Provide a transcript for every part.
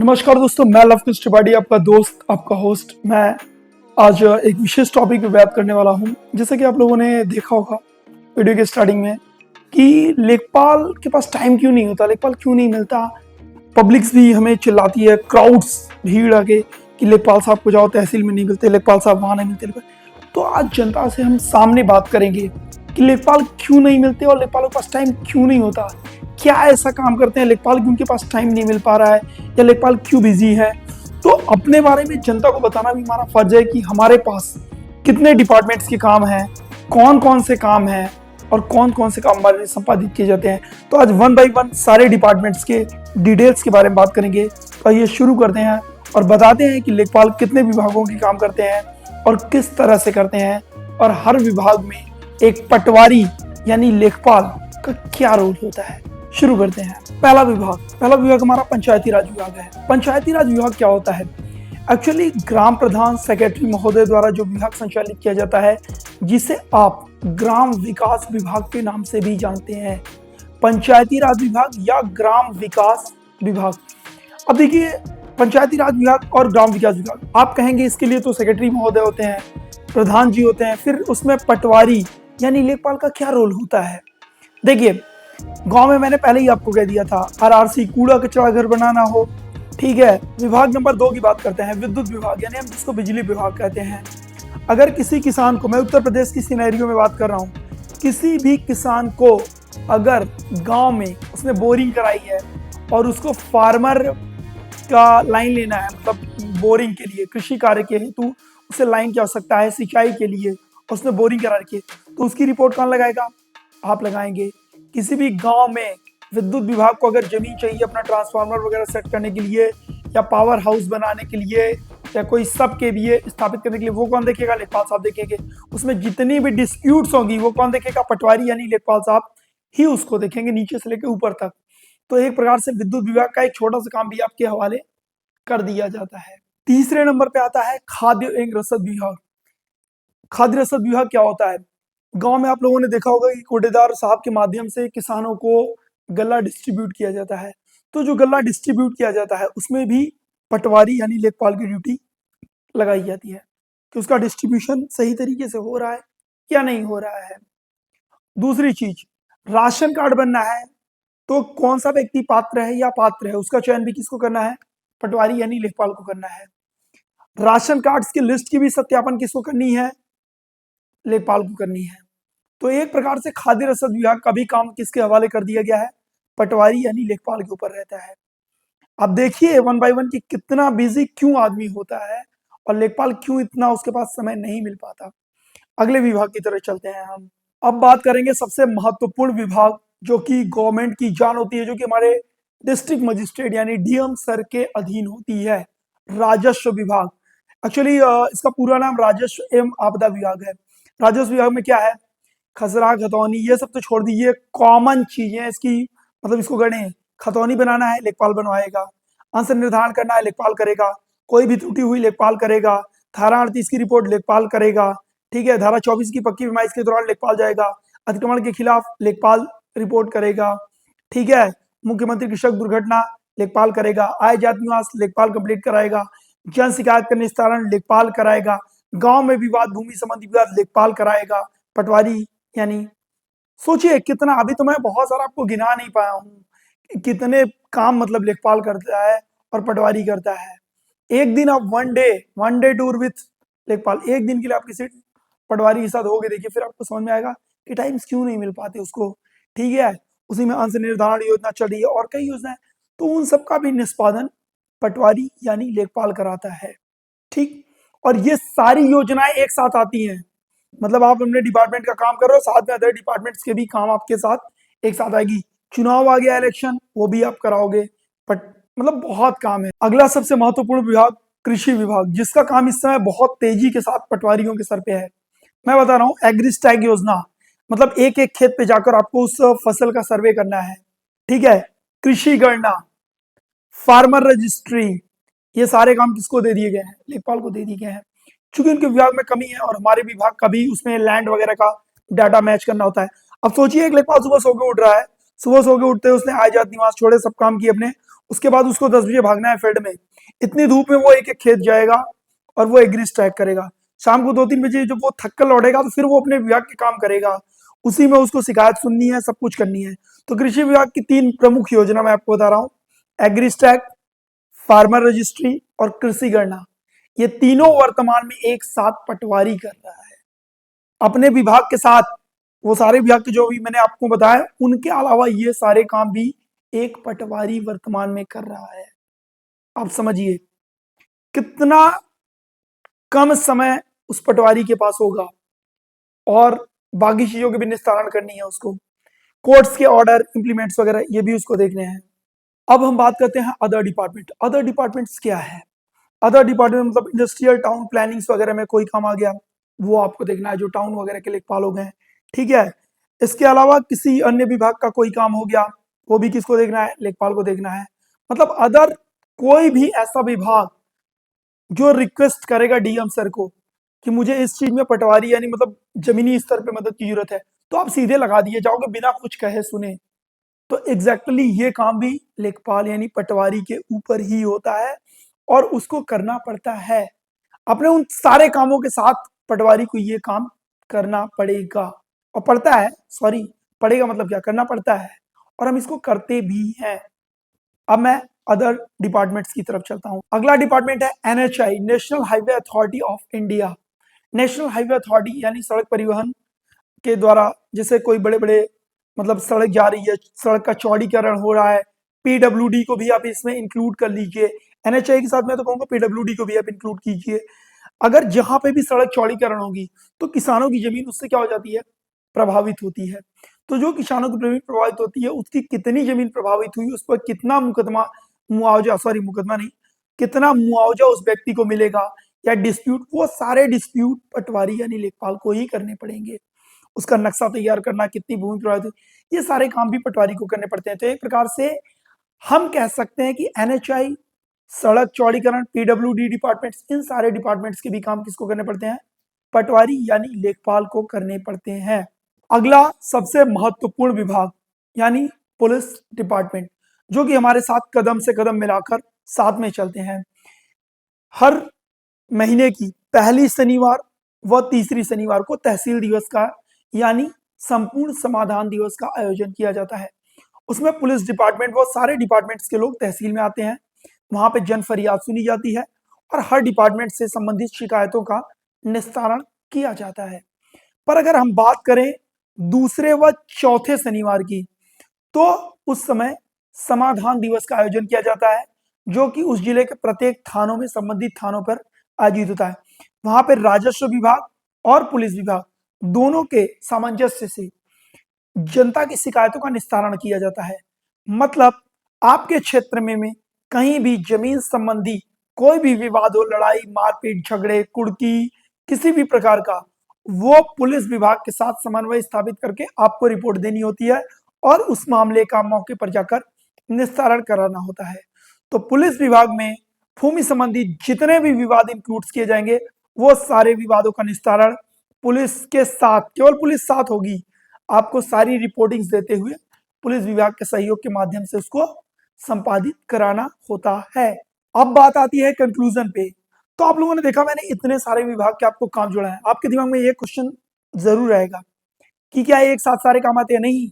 नमस्कार दोस्तों, मैं लवकुश त्रिपाठी, आपका दोस्त, आपका होस्ट। मैं आज एक विशेष टॉपिक पे बात करने वाला हूँ। जैसे कि आप लोगों ने देखा होगा वीडियो के स्टार्टिंग में कि लेखपाल के पास टाइम क्यों नहीं होता, लेखपाल क्यों नहीं मिलता। पब्लिक्स भी हमें चिल्लाती है, क्राउड्स भीड़ आके कि लेखपाल साहब को जाओ, तहसील में नहीं मिलते, लेखपाल साहब वहाँ नहीं मिलते। तो आज जनता से हम सामने बात करेंगे कि लेखपाल क्यों नहीं मिलते और लेखपालों के पास टाइम क्यों नहीं होता। क्या ऐसा काम करते हैं लेखपाल कि उनके पास टाइम नहीं मिल पा रहा है, या लेखपाल क्यों बिजी है। तो अपने बारे में जनता को बताना भी हमारा फर्ज है कि हमारे पास कितने डिपार्टमेंट्स के काम हैं, कौन कौन से काम हैं और कौन कौन से काम हमारे संपादित किए जाते हैं। तो आज वन बाई वन सारे डिपार्टमेंट्स के डिटेल्स के बारे में बात करेंगे। तो आइए शुरू करते हैं और बताते हैं कि लेखपाल कितने विभागों के काम करते हैं और किस तरह से करते हैं, और हर विभाग में एक पटवारी यानी लेखपाल का क्या रोल होता है। शुरू करते हैं। पहला विभाग हमारा पंचायती राज विभाग है। पंचायती राज विभाग क्या होता है? एक्चुअली ग्राम प्रधान सेक्रेटरी महोदय द्वारा जो विभाग संचालित किया जाता है, जिसे आप ग्राम विकास विभाग के नाम से भी जानते हैं, पंचायती राज विभाग या ग्राम विकास विभाग। अब देखिए, पंचायती राज विभाग और ग्राम विकास विभाग, आप कहेंगे इसके लिए तो सेक्रेटरी महोदय होते हैं, प्रधान जी होते हैं, फिर उसमें पटवारी यानी लेखपाल का क्या रोल होता है। देखिए, गांव में मैंने पहले ही आपको कह दिया था, आरआरसी कूड़ा कचरा घर बनाना हो, ठीक है। विभाग नंबर 2 की बात करते हैं, विद्युत विभाग यानी हम जिसको बिजली विभाग कहते हैं। अगर किसी किसान को, मैं उत्तर प्रदेश की सिनेरियो में बात कर रहा हूँ, किसी भी किसान को अगर गांव में उसने बोरिंग कराई है और उसको फार्मर का लाइन लेना है, मतलब बोरिंग के लिए, कृषि कार्य के हेतु उसे लाइन की आवश्यकता है सिंचाई के लिए, उसने बोरिंग करा रखी है, तो उसकी रिपोर्ट कौन लगाएगा? आप लगाएंगे। किसी भी गांव में विद्युत विभाग को अगर जमीन चाहिए अपना ट्रांसफार्मर वगैरह सेट करने के लिए, या पावर हाउस बनाने के लिए, या कोई सब के लिए स्थापित करने के लिए, वो कौन देखेगा? लेखपाल साहब देखेंगे। उसमें जितनी भी डिस्प्यूट्स होंगी वो कौन देखेगा? पटवारी यानी लेखपाल साहब ही उसको देखेंगे, नीचे से लेकर ऊपर तक। तो एक प्रकार से विद्युत विभाग का एक छोटा सा काम भी आपके हवाले कर दिया जाता है। तीसरे नंबर पे आता है खाद्य एवं रसद विभाग। खाद्य रसद विभाग क्या होता है? गांव में आप लोगों ने देखा होगा कि कोटेदार साहब के माध्यम से किसानों को गल्ला डिस्ट्रीब्यूट किया जाता है। तो जो गल्ला डिस्ट्रीब्यूट किया जाता है उसमें भी पटवारी यानी लेखपाल की ड्यूटी लगाई जाती है कि उसका डिस्ट्रीब्यूशन सही तरीके से हो रहा है या नहीं हो रहा है। दूसरी चीज, राशन कार्ड बनना है तो कौन सा व्यक्ति पात्र है या पात्र है, उसका चयन भी किसको करना है? पटवारी यानी लेखपाल को करना है। राशन कार्ड्स की लिस्ट की भी सत्यापन किसको करनी है? लेखपाल को करनी है। तो एक प्रकार से खाद्य रसद विभाग का भी काम किसके हवाले कर दिया गया है? पटवारी यानी लेखपाल के ऊपर रहता है। अब देखिए वन बाय वन कि कितना बिजी क्यों आदमी होता है और लेखपाल क्यों इतना उसके पास समय नहीं मिल पाता। अगले विभाग की तरफ चलते हैं हम। अब बात करेंगे सबसे महत्वपूर्ण विभाग, जो कि गवर्नमेंट की जान होती है, जो कि हमारे डिस्ट्रिक्ट मजिस्ट्रेट यानी डीएम सर के अधीन होती है, राजस्व विभाग। एक्चुअली इसका पूरा नाम राजस्व एवं आपदा विभाग है। राजस्व विभाग में क्या है? खसरा खतौनी ये सब तो छोड़ दीजिए, कॉमन चीजें इसकी, मतलब इसको गढ़े। खतौनी बनाना है लेखपाल बनवाएगा, अंश निर्धारण करना है लेखपाल करेगा, कोई भी त्रुटि हुई लेखपाल करेगा, धारा 38 की रिपोर्ट लेखपाल करेगा, ठीक है। धारा 24 की पक्की पैमाइश के दौरान लेखपाल जाएगा, अतिक्रमण के खिलाफ लेखपाल रिपोर्ट करेगा, ठीक है। मुख्यमंत्री कृषक दुर्घटना लेखपाल करेगा, आय जाति निवास लेखपाल कंप्लीट कराएगा, जन शिकायत का निस्तारण लेखपाल कराएगा, गांव में विवाद भूमि संबंधी विवाद लेखपाल कराएगा। पटवारी यानी सोचिए कितना, अभी तो मैं बहुत सारा आपको गिना नहीं पाया हूँ कितने काम मतलब लेखपाल करता है और पटवारी करता है। एक दिन आप वन डे टूर विथ लेखपाल, एक दिन के लिए आप किसी पटवारी के साथ होगे, देखिए फिर आपको समझ में आएगा कि टाइम्स क्यों नहीं मिल पाते उसको, ठीक है। उसी में अंश निर्धारण योजना चल रही है और कई योजनाएं, तो उन सबका भी निष्पादन पटवारी यानी लेखपाल कराता है, ठीक। और ये सारी योजनाएं एक साथ आती हैं, मतलब आप अपने डिपार्टमेंट का काम कर रहे हो, साथ में अदर डिपार्टमेंट्स के भी काम आपके साथ एक साथ आएगी। चुनाव आ गया, इलेक्शन, वो भी आप कराओगे, बट मतलब बहुत काम है। अगला सबसे महत्वपूर्ण विभाग कृषि विभाग, जिसका काम इस समय बहुत तेजी के साथ पटवारियों के सर पे है। मैं बता रहा हूँ, एग्रीस्टैग योजना, मतलब एक एक खेत पे जाकर आपको उस फसल का सर्वे करना है, ठीक है। कृषि गणना, फार्मर रजिस्ट्री, ये सारे काम किसको दे दिए गए हैं? लेखपाल को दे दिए गए हैं। चूंकि उनके विभाग में कमी है और हमारे विभाग का भी उसमें लैंड वगैरह का डाटा मैच करना होता है। अब सोचिए एक लेखपाल सुबह सो के उठ रहा है, सुबह सो के उठते उसने आय जात निवास छोड़े, सब काम किए अपने, उसके बाद उसको 10 बजे भागना है फील्ड में, इतनी धूप में वो एक एक खेत जाएगा और वो एग्री स्ट्राइक करेगा। शाम को 2-3 बजे जब वो थक कर लौटेगा तो फिर वो अपने विभाग के काम करेगा, उसी में उसको शिकायत सुननी है, सब कुछ करनी है। तो कृषि विभाग की 3 प्रमुख योजना मैं आपको बता रहा हूँ, एग्री स्टैक, फार्मर रजिस्ट्री और कृषि गणना। ये तीनों वर्तमान में एक साथ पटवारी कर रहा है अपने विभाग के साथ। वो सारे विभाग के जो भी मैंने आपको बताया, उनके अलावा ये सारे काम भी एक पटवारी वर्तमान में कर रहा है। आप समझिए कितना कम समय उस पटवारी के पास होगा, और बाकी चीजों के भी निस्तारण करनी है उसको, कोर्ट्स के ऑर्डर इंप्लीमेंट्स वगैरह ये भी उसको देखने हैं। अब हम बात करते हैं अदर डिपार्टमेंट। अदर डिपार्टमेंट्स क्या है? अदर डिपार्टमेंट मतलब इंडस्ट्रियल टाउन प्लानिंग्स वगैरह में कोई काम आ गया, वो आपको देखना है, जो टाउन वगैरह के लेखपाल हो गए, ठीक है। इसके अलावा किसी अन्य विभाग का कोई काम हो गया, वो भी किसको देखना है? लेखपाल को देखना है। मतलब अदर कोई भी ऐसा विभाग जो रिक्वेस्ट करेगा डीएम सर को कि मुझे इस चीज में पटवारी यानी मतलब जमीनी स्तर पे मदद की जरूरत है, तो आप सीधे लगा दिए जाओगे बिना कुछ कहे सुने। तो एग्जैक्टली ये काम भी लेखपाल यानी पटवारी के ऊपर ही होता है और उसको करना पड़ता है। अपने उन सारे कामों के साथ पटवारी को ये काम करना पड़ेगा, और पड़ता है, सॉरी, पड़ेगा मतलब क्या, करना पड़ता है, और हम इसको करते भी हैं। अब मैं अदर डिपार्टमेंट्स की तरफ चलता हूं। अगला डिपार्टमेंट है NHAI, national highway authority of India. National highway authority यानी सड़क परिवहन के द्वारा जैसे कोई बड़े बड़े मतलब सड़क जा रही है, सड़क का चौड़ीकरण हो रहा है, पीडब्ल्यूडी को भी आप इसमें इंक्लूड कर लीजिए। एनएचआई के साथ मैं तो कहूंगा पीडब्ल्यूडी को भी आप इंक्लूड कीजिए। अगर जहां पे भी सड़क चौड़ीकरण होगी तो किसानों की जमीन उससे क्या हो जाती है? प्रभावित होती है। तो जो किसानों की जमीन प्रभावित होती है, उसकी कितनी जमीन प्रभावित हुई, उस पर कितना मुकदमा, मुआवजा, सॉरी मुकदमा नहीं, कितना मुआवजा उस व्यक्ति को मिलेगा या डिस्प्यूट, वो सारे डिस्प्यूट पटवारी यानी लेखपाल को ही करने पड़ेंगे। उसका नक्शा तैयार करना, कितनी भूमि प्रभावित हुई, ये सारे काम भी पटवारी को करने पड़ते हैं। तो एक प्रकार से हम कह सकते हैं कि एनएचआई, सड़क चौड़ीकरण, पीडब्ल्यूडी डिपार्टमेंट्स, इन सारे डिपार्टमेंट्स के भी काम किसको करने पड़ते हैं? पटवारी यानी लेखपाल को करने पड़ते हैं। अगला सबसे महत्वपूर्ण विभाग यानी पुलिस डिपार्टमेंट, जो कि हमारे साथ कदम से कदम मिलाकर साथ में चलते हैं। हर महीने की पहली शनिवार व तीसरी शनिवार को तहसील दिवस का यानी संपूर्ण समाधान दिवस का आयोजन किया जाता है। उसमें पुलिस डिपार्टमेंट व सारे डिपार्टमेंट्स के लोग तहसील में आते हैं, वहां पे जन फरियाद सुनी जाती है और हर डिपार्टमेंट से संबंधित शिकायतों का निस्तारण किया जाता है। पर अगर हम बात करें दूसरे व चौथे शनिवार की, तो उस समय समाधान दिवस का आयोजन किया जाता है, जो कि उस जिले के प्रत्येक थानों में संबंधित थानों पर आयोजित होता है। वहां पर राजस्व विभाग और पुलिस विभाग दोनों के सामंजस्य से जनता की शिकायतों का निस्तारण किया जाता है। मतलब आपके क्षेत्र में कहीं भी जमीन संबंधी कोई भी विवाद हो, लड़ाई, मारपीट, झगड़े, कुड़की, किसी भी प्रकार का, वो पुलिस विभाग के साथ समन्वय स्थापित करके आपको रिपोर्ट देनी होती है और उस मामले का मौके पर जाकर निस्तारण कराना होता है। तो पुलिस विभाग में भूमि संबंधी जितने भी विवाद इंक्लूड किए जाएंगे, वो सारे विवादों का निस्तारण पुलिस के साथ, केवल पुलिस साथ होगी, आपको सारी रिपोर्टिंग्स देते हुए पुलिस विभाग के सहयोग के माध्यम से उसको संपादित कराना होता है। अब बात आती है कंक्लूजन पे। तो आप लोगों ने देखा मैंने इतने सारे विभाग के आपको काम जोड़ा है, आपके दिमाग में ये क्वेश्चन जरूर रहेगा कि क्या एक साथ सारे काम आते हैं? नहीं,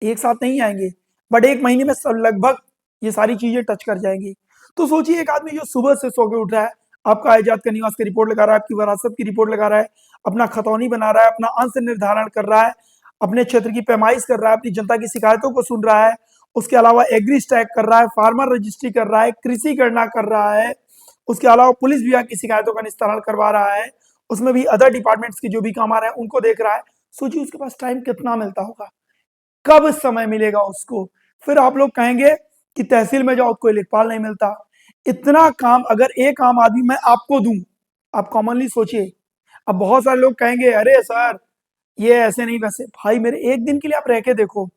एक साथ नहीं आएंगे, बट एक महीने में सब लगभग ये सारी चीजें टच कर जाएंगी। तो सोचिए एक आदमी जो सुबह से सो के उठ रहा है, आपका आयात का निवास की रिपोर्ट लगा रहा है, आपकी विरासत की रिपोर्ट लगा रहा है, अपना खतौनी बना रहा है, अपना अंश निर्धारण कर रहा है, अपने क्षेत्र की पैमाइश कर रहा है, अपनी जनता की शिकायतों को सुन रहा है, उसके अलावा एग्री स्टैक कर रहा है, फार्मर रजिस्ट्री कर रहा है, कृषि गणना कर रहा है, उसके अलावा पुलिस विभाग की शिकायतों का निस्तारण करवा रहा है, उसमें भी अदर डिपार्टमेंट्स के जो भी काम आ रहे हैं उनको देख रहा है। सोचिए उसके पास टाइम कितना मिलता होगा, कब समय मिलेगा उसको। फिर आप लोग कहेंगे कि तहसील में जाओ कोई लेखपाल नहीं मिलता। इतना काम अगर एक आम आदमी मैं आपको दूं, आप कॉमनली सोचिए। अब बहुत सारे लोग कहेंगे अरे सर ये ऐसे नहीं वैसे, भाई मेरे एक दिन के लिए आप रह के देखो,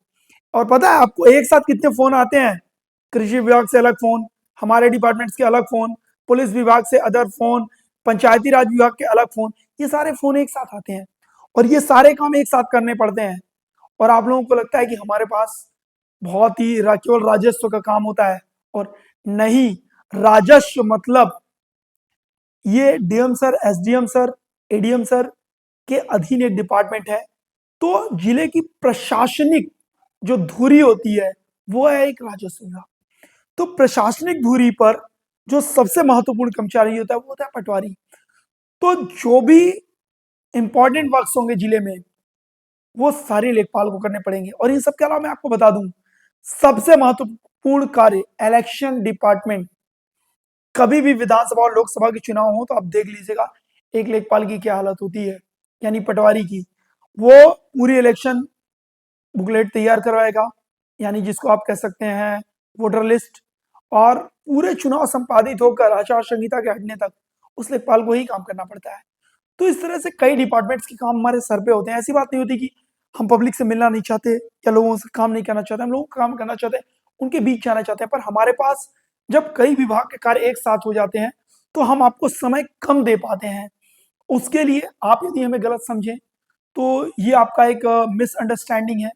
और पता है आपको एक साथ कितने फोन आते हैं? कृषि विभाग से अलग फोन, हमारे डिपार्टमेंट्स के अलग फोन, पुलिस विभाग से अदर फोन, पंचायती राज विभाग के अलग फोन, ये सारे फोन एक साथ आते हैं और ये सारे काम एक साथ करने पड़ते हैं। और आप लोगों को लगता है कि हमारे पास बहुत ही केवल राजस्व का काम होता है और नहीं, राजस्व मतलब ये DM sir, SDM sir, ADM sir के अधीन एक डिपार्टमेंट है। तो जिले की प्रशासनिक जो धुरी होती है वो है एक राजस्व विभाग। तो प्रशासनिक धुरी पर जो सबसे महत्वपूर्ण कर्मचारी होता है वो होता है पटवारी। तो जो भी इंपॉर्टेंट वर्क्स होंगे जिले में वो सारे लेखपाल को करने पड़ेंगे। और इन सब के अलावा मैं आपको बता दूं, सबसे महत्वपूर्ण कार्य इलेक्शन डिपार्टमेंट। कभी भी विधानसभा और लोकसभा के चुनाव हो तो आप देख लीजिएगा एक लेखपाल की क्या हालत होती है, यानी पटवारी की। वो पूरी इलेक्शन बुकलेट तैयार करवाएगा, यानी जिसको आप कह सकते हैं वोटर लिस्ट, और पूरे चुनाव संपादित होकर आचार संहिता के हटने तक उस लेखपाल को ही काम करना पड़ता है। तो इस तरह से कई डिपार्टमेंट्स के काम हमारे सर पे होते हैं। ऐसी बात नहीं होती कि हम पब्लिक से मिलना नहीं चाहते या लोगों से काम नहीं करना चाहते, हम लोगों को काम करना चाहते हैं, उनके बीच जाना चाहते हैं। पर हमारे पास जब कई विभाग के कार्य एक साथ हो जाते हैं तो हम आपको समय कम दे पाते हैं। उसके लिए आप यदि हमें गलत समझें तो ये आपका एक मिसअंडरस्टैंडिंग है।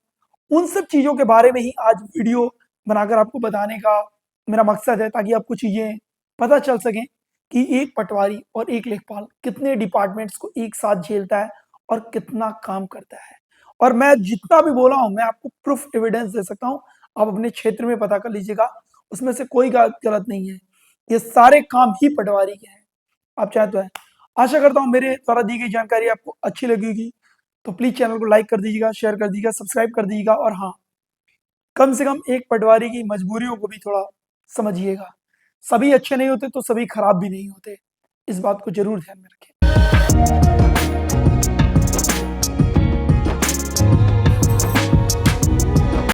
उन सब चीजों के बारे में ही आज वीडियो बनाकर आपको बताने का मेरा मकसद है, ताकि आपको चीजें पता चल सकें कि एक पटवारी और एक लेखपाल कितने डिपार्टमेंट्स को एक साथ झेलता है और कितना काम करता है। और मैं जितना भी बोला हूं मैं आपको प्रूफ एविडेंस दे सकता हूं, आप अपने क्षेत्र में पता कर लीजिएगा, उसमें से कोई गलत नहीं है। ये सारे काम ही पटवारी के हैं, आप चाहे तो है। आशा करता हूं मेरे द्वारा दी गई जानकारी आपको अच्छी लगी होगी। तो प्लीज चैनल को लाइक कर दीजिएगा, शेयर कर दीजिएगा, सब्सक्राइब कर दीजिएगा, और हाँ, कम से कम एक पटवारी की मजबूरियों को भी थोड़ा समझिएगा। सभी अच्छे नहीं होते तो सभी खराब भी नहीं होते, इस बात को जरूर ध्यान में रखें।